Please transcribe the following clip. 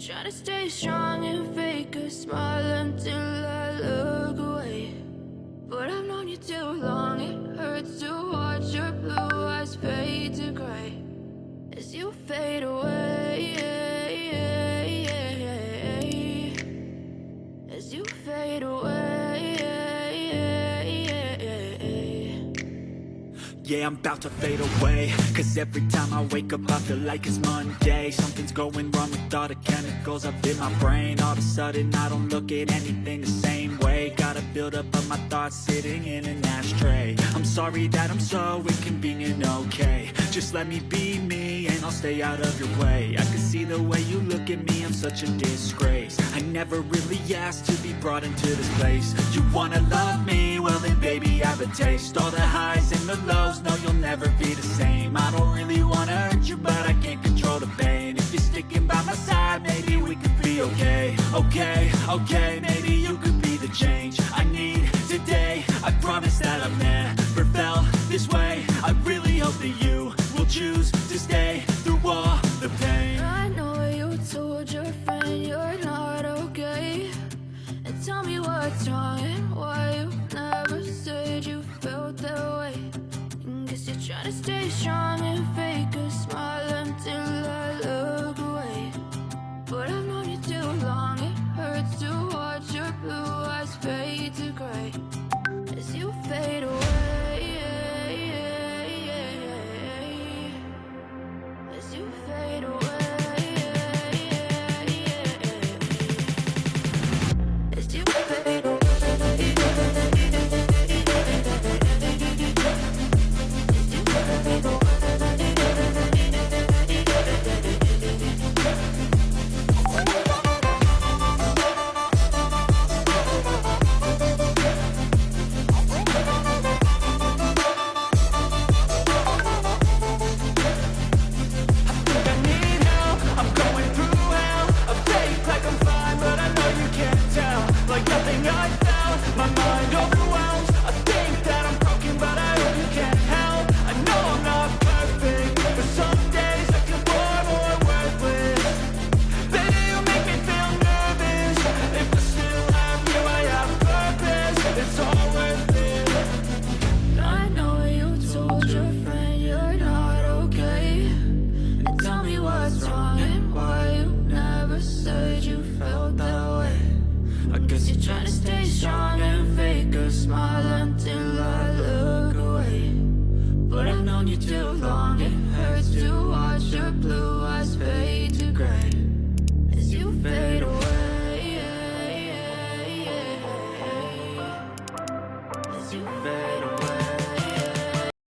Try to stay strong and fake a smile until I look away. But I've known you too long, it hurts to watch your blue eyes fade to gray as you fade away, as you fade away. Yeah, I'm about to fade away, cause every time I wake up I feel like it's Monday. Something's going wrong with all the chemicals up in my brain. All of a sudden I don't look at anything the same way. Gotta build up of my thoughts sitting in an ashtray. I'm sorry that I'm so inconvenient, okay. Just let me be me and I'll stay out of your way. I can see the way you look at me, I'm such a disgrace. I never really asked to be brought into this place. You wanna love me? Well then baby I have a taste. All the highs and the lows, no you'll never be the same. I don't really wanna hurt you but I can't control the pain. If you're sticking by my side maybe we could be okay. Okay, maybe you could be the change I need today. I promise that I've never felt this way. I really hope that you will choose to stay through all the pain. I know you told your friend you're not okay, and tell me what's wrong and why you never said you felt that way. Guess you're trying to stay strong and fake a smile until I look away. But I've known you too long, it hurts to watch your blue eyes fade to gray as you fade away, as you fade away, as you fade away. Trying to stay strong and fake a smile until I look away. But I've known you too long.